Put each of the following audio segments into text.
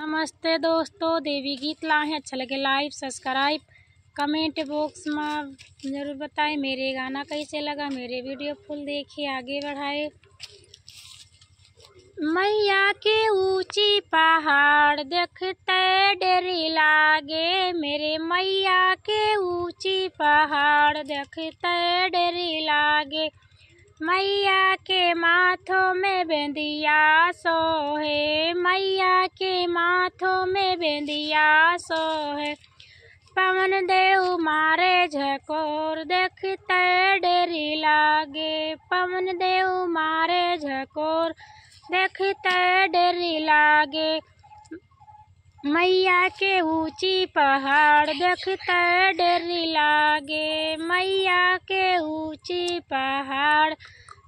नमस्ते दोस्तों, देवी गीत लाए। अच्छा लगे लाइक सब्सक्राइब कमेंट बॉक्स में ज़रूर बताएं मेरे गाना कैसे लगा। मेरे वीडियो फुल देखिए, आगे बढ़ाए। मैया के ऊंची पहाड़ देखते डर लागे, मेरे मैया के ऊंची पहाड़ देखते डर लागे। मैया के माथों में बिंदिया सोहे, मैया के माथों में बिंदिया सोहे। पवन देव मारे झकोर देखते डर लागे, पवन देव मारे झकोर देखते डर लागे। मैया के ऊंची पहाड़ देखते डर लागे, मैया के ऊंची पहाड़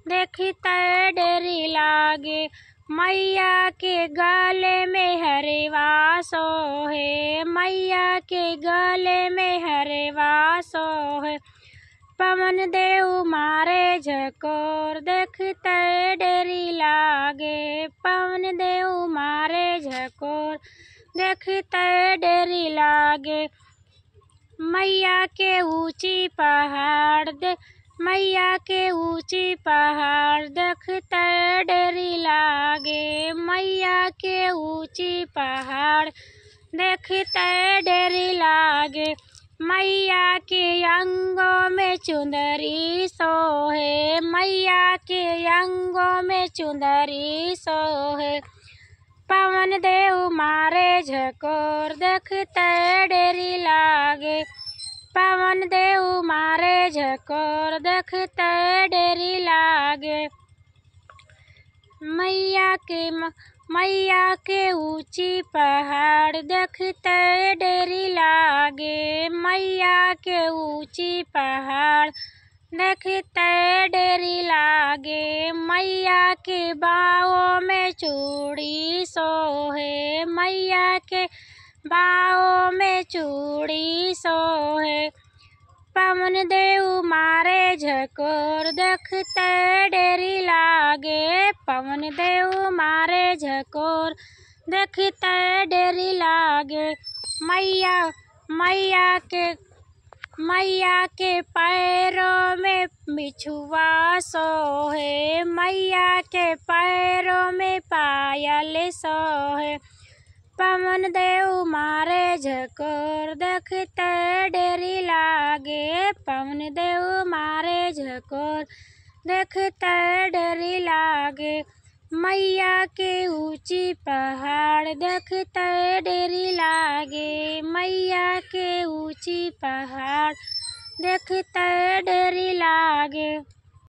देखते डर लागे। मैया के गले में हरवा सोहे, मैया के गले में हरवा सोहे। पवन देव मारे झकोर देखते डर लागे, पवन देव मारे झकोर देखते डर लागे। मैया के ऊंची पहाड़ मैया के ऊंची पहाड़ देखते डर लागे, मैया के ऊंची पहाड़ देखते डर लागे। मैया के अंगों में चुंदरी सोहे, मैया के अंगों में चुंदरी सोहे। पवन देव मारे झकोर देखते डर लागे, पवन देव मारे झकोर देखते डर लागे। मैया के ऊंची पहाड़ देखते डर लागे, मैया के ऊंची पहाड़ देखते डर लागे। मैया के बाहों में चूड़ी सोहे, मैया के बाहों में चूड़ी सोहे। पवन देव मारे झकोर देखते डर लागे, पवन देव मारे झकोर देखते डर लागे। मैया के पैरों में बिछुआ सोहे, मैया के पैरों में पायल सोहे। पवन देव मारे झकोर देखते डर लागे, पवन देव मारे झकोर देखते डर लागे। मैया के ऊंची पहाड़ देखते डर लागे, मैया के ऊंची पहाड़ देखते डर लागे।